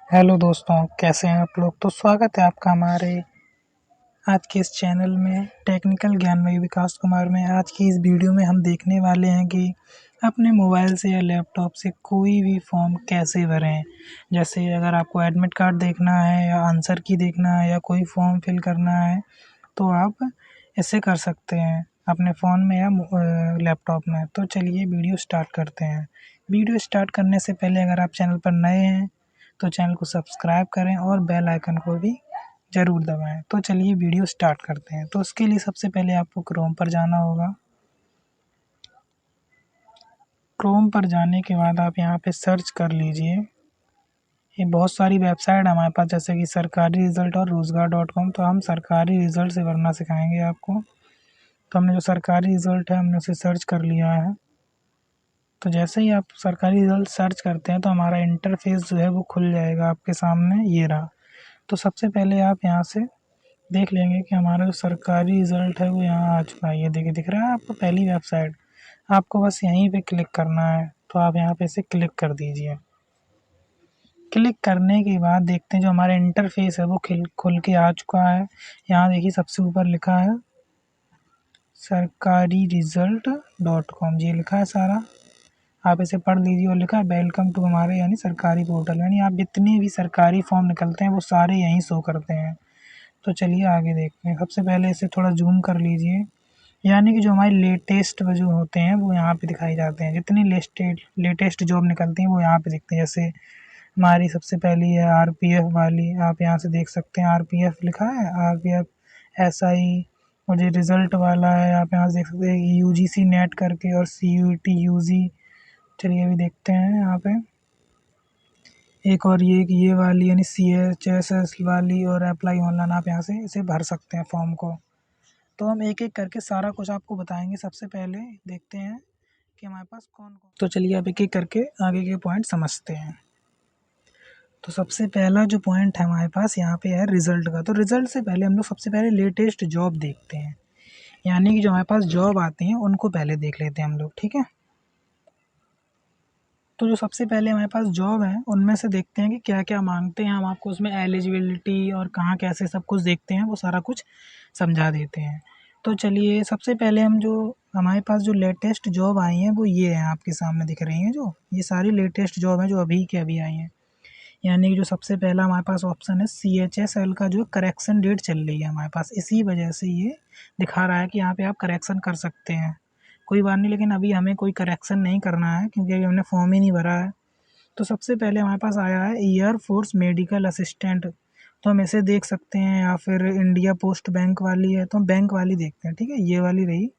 Hello दोस्तों, कैसे हैं आप लोग। तो स्वागत है आपका हमारे आज के इस चैनल में टेक्निकल ज्ञान में विकास कुमार में। आज की इस वीडियो में हम देखने वाले हैं कि अपने मोबाइल से या लैपटॉप से कोई भी फॉर्म कैसे भरें। जैसे अगर आपको एडमिट कार्ड देखना है या आंसर की देखना है या कोई फॉर्म फिल करना है तो आप ऐसे कर सकते हैं अपने फ़ोन में या लैपटॉप में। तो चलिए वीडियो स्टार्ट करते हैं। वीडियो स्टार्ट करने से पहले अगर आप चैनल पर नए हैं तो चैनल को सब्सक्राइब करें और बेल आइकन को भी ज़रूर दबाएं। तो चलिए वीडियो स्टार्ट करते हैं। तो उसके लिए सबसे पहले आपको क्रोम पर जाना होगा। क्रोम पर जाने के बाद आप यहाँ पे सर्च कर लीजिए। ये बहुत सारी वेबसाइट है हमारे पास, जैसे कि सरकारी रिज़ल्ट और रोज़गार.com। तो हम सरकारी रिज़ल्ट से भरना सिखाएंगे आपको। तो हमने जो सरकारी रिज़ल्ट है हमने उसे सर्च कर लिया है। तो जैसे ही आप सरकारी रिज़ल्ट सर्च करते हैं तो हमारा इंटरफेस जो है वो खुल जाएगा आपके सामने। ये रहा। तो सबसे पहले आप यहाँ से देख लेंगे कि हमारा जो सरकारी रिज़ल्ट है वो यहाँ आ चुका है। ये देखिए, दिख रहा है आपको पहली वेबसाइट। आपको बस यहीं पे क्लिक करना है। तो आप यहाँ पे इसे क्लिक कर दीजिए। क्लिक करने के बाद देखते हैं जो हमारा इंटरफेस है वो खुल के आ चुका है। यहाँ देखिए सबसे ऊपर लिखा है सरकारीरिजल्ट.com। ये लिखा है सारा, आप इसे पढ़ लीजिए। और लिखा है वेलकम टू हमारे यानी सरकारी पोर्टल, यानी आप जितने भी सरकारी फॉर्म निकलते हैं वो सारे यहीं शो करते हैं। तो चलिए आगे देखते हैं। सबसे पहले इसे थोड़ा जूम कर लीजिए, यानी कि जो हमारे लेटेस्ट जो होते हैं वो यहाँ पे दिखाई जाते हैं। जितनी लेटेस्ट जॉब निकलती हैं वो यहाँ पे दिखते हैं। जैसे हमारी सबसे पहली है आरपीएफ वाली, आप यहाँ से देख सकते हैं आरपीएफ लिखा है, आरपीएफ एसआई। और जो रिज़ल्ट वाला है आप यहाँ से देख सकते हैं यूजीसी नेट करके और सीयूईटी यूजी। चलिए अभी देखते हैं यहाँ पे एक और ये वाली यानी सीएचएसएस वाली और अप्लाई ऑनलाइन। आप यहाँ से इसे भर सकते हैं फॉर्म को। तो हम एक एक करके सारा कुछ आपको बताएंगे। सबसे पहले देखते हैं कि हमारे पास कौन कौन। तो चलिए अब एक एक करके आगे के पॉइंट समझते हैं। तो सबसे पहला जो पॉइंट है हमारे पास यहाँ पे है रिज़ल्ट का। तो रिज़ल्ट से पहले हम लोग सबसे पहले लेटेस्ट जॉब देखते हैं, यानी कि जो हमारे पास जॉब आती हैं उनको पहले देख लेते हैं हम लोग, ठीक है। तो जो सबसे पहले हमारे पास जॉब है उनमें से देखते हैं कि क्या क्या मांगते हैं। हम आपको उसमें एलिजिबिलिटी और कहाँ कैसे सब कुछ देखते हैं वो सारा कुछ समझा देते हैं। तो चलिए सबसे पहले हम जो हमारे पास जो लेटेस्ट जॉब आई हैं वो ये हैं, आपके सामने दिख रही हैं। जो ये सारी लेटेस्ट जॉब हैं जो अभी के अभी आई हैं। यानी कि जो सबसे पहला हमारे पास ऑप्शन है CHSL का, जो करेक्शन डेट चल रही है हमारे पास, इसी वजह से ये दिखा रहा है कि यहाँ पे आप करेक्शन कर सकते हैं। कोई बात नहीं, लेकिन अभी हमें कोई करेक्शन नहीं करना है क्योंकि अभी हमने फॉर्म ही नहीं भरा है। तो सबसे पहले हमारे पास आया है एयरफोर्स मेडिकल असिस्टेंट। तो हम इसे देख सकते हैं, या फिर इंडिया पोस्ट बैंक वाली है तो हम बैंक वाली देखते हैं, ठीक है। ये वाली रही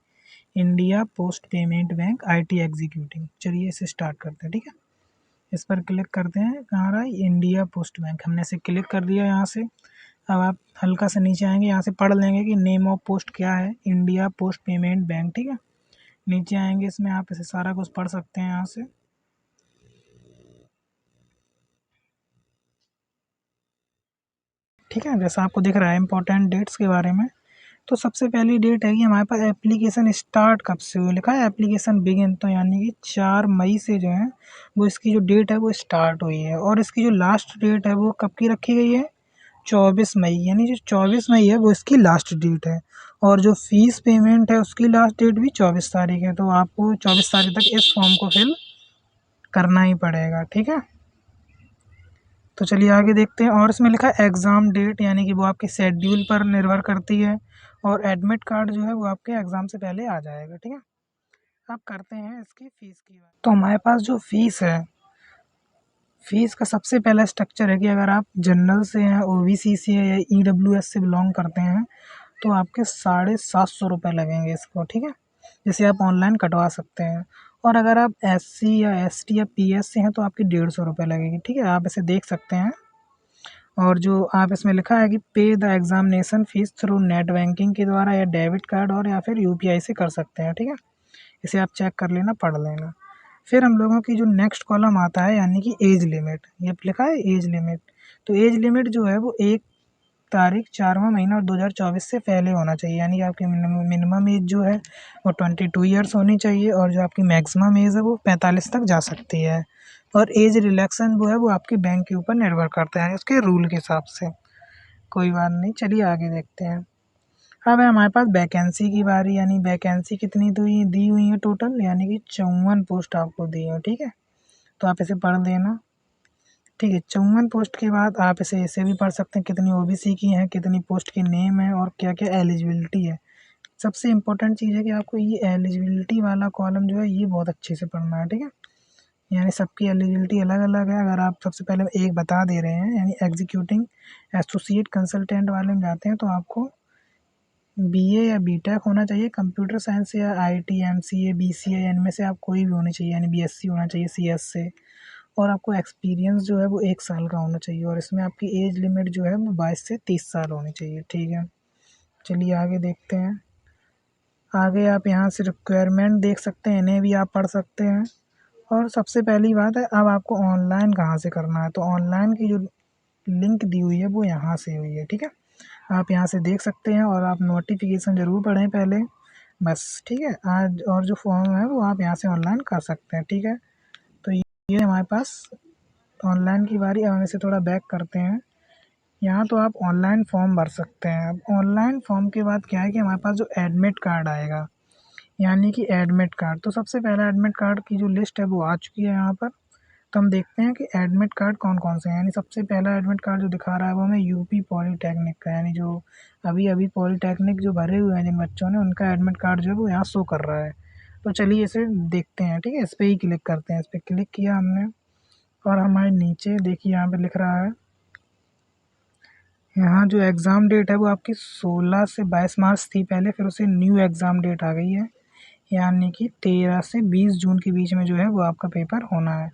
India post payment bank IT executive. चलिए इसे स्टार्ट करते हैं, ठीक है। इस पर क्लिक करते हैं। कहाँ रहा है, इंडिया पोस्ट बैंक। हमने इसे क्लिक कर दिया यहाँ से। अब आप हल्का सा नीचे आएंगे, यहाँ से पढ़ लेंगे कि नेम ऑफ पोस्ट क्या है, इंडिया पोस्ट पेमेंट बैंक, ठीक है। नीचे आएंगे, इसमें आप इसे सारा कुछ पढ़ सकते हैं यहाँ से। ठीक है, जैसा आपको दिख रहा है इंपॉर्टेंट डेट्स के बारे में। तो सबसे पहली डेट है कि हमारे पास एप्लीकेशन स्टार्ट कब से हुई, लिखा है एप्लीकेशन बिगिन। तो यानी कि 4 मई से जो है वो इसकी जो डेट है वो स्टार्ट हुई है। और इसकी जो लास्ट डेट है वो कब की रखी गई है, 24 मई। यानी जो 24 मई है वो इसकी लास्ट डेट है। और जो फीस पेमेंट है उसकी लास्ट डेट भी 24 तारीख है। तो आपको 24 तारीख तक इस फॉर्म को फिल करना ही पड़ेगा, ठीक है। तो चलिए आगे देखते हैं। और इसमें लिखा है एग्ज़ाम डेट, यानी कि वो आपके शेड्यूल पर निर्भर करती है। और एडमिट कार्ड जो है वो आपके एग्ज़ाम से पहले आ जाएगा, ठीक है। अब करते हैं इसकी फ़ीस की बात। तो हमारे पास जो फ़ीस है, फ़ीस का सबसे पहला स्ट्रक्चर है कि अगर आप जनरल से हैं, OBC से या EWS से बिलोंग करते हैं तो आपके 750 रुपये लगेंगे इसको, ठीक है। जिसे आप ऑनलाइन कटवा सकते हैं। और अगर आप SC या ST या PS से हैं तो आपकी 150 रुपये लगेगी, ठीक है। आप इसे देख सकते हैं। और जो आप इसमें लिखा है कि पे the examination fees through net banking के द्वारा या डेबिट कार्ड और या फिर UPI से कर सकते हैं, ठीक है। इसे आप चेक कर लेना, पढ़ लेना। फिर हम लोगों की जो नेक्स्ट कॉलम आता है यानी कि एज लिमिट, ये लिखा है एज लिमिट। तो एज लिमिट जो है वो 1 तारीख 4वां महीना और 2024 से पहले होना चाहिए। यानी कि आपकी मिनिमम एज जो है वो 22 ईयर्स होनी चाहिए और जो आपकी मैक्सिमम एज है वो 45 तक जा सकती है। और एज रिलैक्सन वो है वो आपके बैंक के ऊपर निर्भर करता है उसके रूल के हिसाब से। कोई बात नहीं, चलिए आगे देखते हैं। अब है हमारे पास वैकेंसी की बारी, यानी वैकेंसी कितनी दी हुई है टोटल, यानी कि 54 पोस्ट आपको दी है, ठीक है। तो आप इसे पढ़ देना, ठीक है। 54 पोस्ट के बाद आप इसे ऐसे भी पढ़ सकते हैं कितनी ओबीसी की हैं, कितनी पोस्ट की नेम है और क्या क्या एलिजिबिलिटी है। सबसे इम्पोर्टेंट चीज़ है कि आपको ये एलिजिबिलिटी वाला कॉलम जो है ये बहुत अच्छे से पढ़ना है, ठीक है। यानी सबकी एलिजिबिलिटी अलग अलग है। अगर आप सबसे पहले एक बता दे रहे हैं, यानी एग्जीक्यूटिंग एसोसिएट कंसल्टेंट वाले में जाते हैं तो आपको बीए या बीटेक होना चाहिए कंप्यूटर साइंस या आईटी, एमसीए, बीसीए, इनमें से आप कोई भी होनी चाहिए, यानी बीएससी होना चाहिए सीएस से। और आपको एक्सपीरियंस जो है वो 1 साल का होना चाहिए और इसमें आपकी एज लिमिट जो है वो 22 से 30 साल होनी चाहिए, ठीक है। चलिए आगे देखते हैं। आगे आप यहाँ से रिक्वायरमेंट देख सकते हैं, इन्हें भी आप पढ़ सकते हैं। और सबसे पहली बात है, अब आपको ऑनलाइन कहाँ से करना है, तो ऑनलाइन की जो लिंक दी हुई है वो यहाँ से हुई है, ठीक है। आप यहाँ से देख सकते हैं और आप नोटिफिकेशन ज़रूर पढ़ें पहले, बस, ठीक है। आज और जो फॉर्म है वो आप यहाँ से ऑनलाइन कर सकते हैं, ठीक है। तो ये हमारे पास ऑनलाइन की बारी। अब हम इसे थोड़ा बैक करते हैं। यहाँ तो आप ऑनलाइन फॉर्म भर सकते हैं। अब ऑनलाइन फॉर्म के बाद क्या है कि हमारे पास जो एडमिट कार्ड आएगा, यानी कि एडमिट कार्ड, तो सबसे पहला एडमिट कार्ड की जो लिस्ट है वो आ चुकी है यहाँ पर। तो हम देखते हैं कि एडमिट कार्ड कौन कौन से हैं। यानी सबसे पहला एडमिट कार्ड जो दिखा रहा है वो हमें यूपी पॉलीटेक्निक का, यानी जो अभी अभी पॉलीटेक्निक जो भरे हुए हैं जिन बच्चों ने, उनका एडमिट कार्ड जो है वो यहाँ शो कर रहा है। तो चलिए इसे देखते हैं, ठीक है। इस पर ही क्लिक करते हैं। इस पर क्लिक किया हमने और हमारे नीचे देखिए यहाँ पे लिख रहा है, यहाँ जो एग्ज़ाम डेट है वो आपकी 16 से 22 मार्च थी पहले, फिर उसे न्यू एग्ज़ाम डेट आ गई है, यानी कि 13 से 20 जून के बीच में जो है वो आपका पेपर होना है।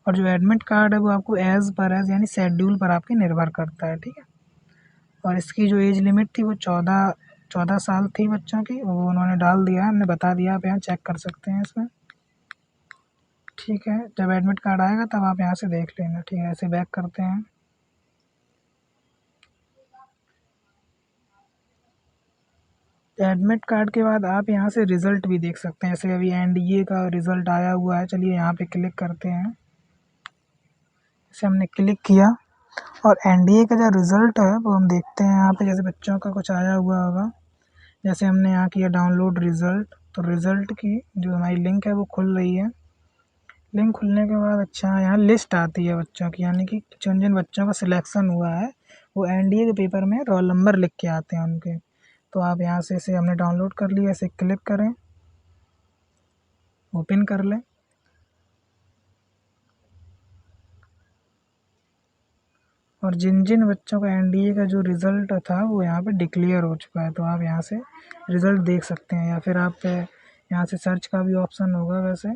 और जो एडमिट कार्ड है वो आपको एज़ पर एज़ यानी शेड्यूल पर आपके निर्भर करता है, ठीक है। और इसकी जो एज लिमिट थी वो 14 साल थी बच्चों की, वो उन्होंने डाल दिया है, हमने बता दिया, आप यहाँ चेक कर सकते हैं इसमें, ठीक है। जब एडमिट कार्ड आएगा तब आप यहाँ से देख लेना, ठीक है। ऐसे बैक करते हैं। एडमिट कार्ड के बाद आप यहाँ से रिज़ल्ट भी देख सकते हैं, जैसे अभी एनडीए का रिज़ल्ट आया हुआ है। चलिए यहाँ पे क्लिक करते हैं। जैसे हमने क्लिक किया और एनडीए का जो रिज़ल्ट है वो हम देखते हैं यहाँ पे। जैसे बच्चों का कुछ आया हुआ होगा, जैसे हमने यहाँ किया डाउनलोड रिज़ल्ट, तो रिज़ल्ट की जो हमारी लिंक है वो खुल रही है। लिंक खुलने के बाद अच्छा यहाँ लिस्ट आती है बच्चों की, यानी कि जिन जिन बच्चों का सिलेक्शन हुआ है वो एनडीए के पेपर में रोल नंबर लिख के आते हैं उनके। तो आप यहाँ से इसे हमने डाउनलोड कर लिया, इसे क्लिक करें, ओपन कर लें। और जिन जिन बच्चों का एनडीए का जो रिज़ल्ट था वो यहाँ पे डिक्लेयर हो चुका है, तो आप यहाँ से रिज़ल्ट देख सकते हैं। या फिर आप यहाँ से सर्च का भी ऑप्शन होगा, वैसे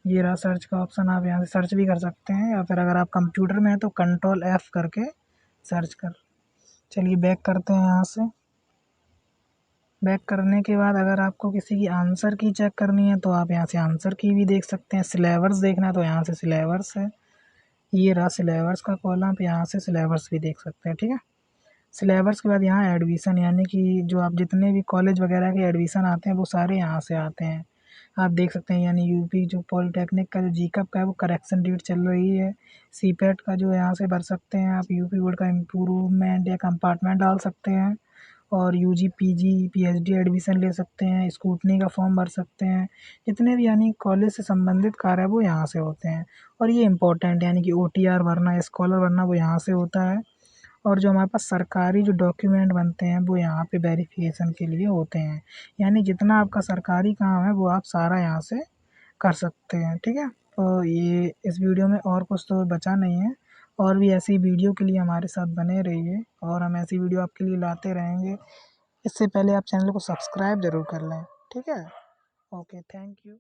ये रहा सर्च का ऑप्शन, आप यहाँ से सर्च भी कर सकते हैं। या फिर अगर आप कंप्यूटर में हैं तो कंट्रोल एफ करके सर्च कर। चलिए बैक करते हैं यहाँ से। बैक करने के बाद अगर आपको किसी की आंसर की चेक करनी है तो आप यहाँ से आंसर की भी देख सकते हैं। सिलेबस देखना है तो यहाँ से सिलेबस है, ये रहा सिलेबस का कॉलम, आप यहाँ से सिलेबस भी देख सकते हैं, ठीक है। सिलेबस के बाद यहाँ एडमिशन, यानी कि जो आप जितने भी कॉलेज वगैरह के एडमिशन आते हैं वो सारे यहाँ से आते हैं, आप देख सकते हैं। यानी यूपी जो पॉलिटेक्निक का जो जीकअप का है वो करेक्शन डेट चल रही है। सीपेट का जो यहाँ से भर सकते हैं आप, यूपी बोर्ड का इम्प्रूवमेंट या कंपार्टमेंट डाल सकते हैं। और यूजी पीजी पीएचडी एडमिशन ले सकते हैं, स्कूटनी का फॉर्म भर सकते हैं। जितने भी यानी कॉलेज से संबंधित कार्य है वो यहाँ से होते हैं। और ये इंपॉर्टेंट, यानी कि ओटीआर भरना, स्कॉलर भरना वो यहाँ से होता है। और जो हमारे पास सरकारी जो डॉक्यूमेंट बनते हैं वो यहाँ पे वेरिफिकेशन के लिए होते हैं। यानी जितना आपका सरकारी काम है वो आप सारा यहाँ से कर सकते हैं, ठीक है। तो ये इस वीडियो में और कुछ तो बचा नहीं है। और भी ऐसी वीडियो के लिए हमारे साथ बने रहिए और हम ऐसी वीडियो आपके लिए लाते रहेंगे। इससे पहले आप चैनल को सब्सक्राइब ज़रूर कर लें, ठीक है। Okay, thank you.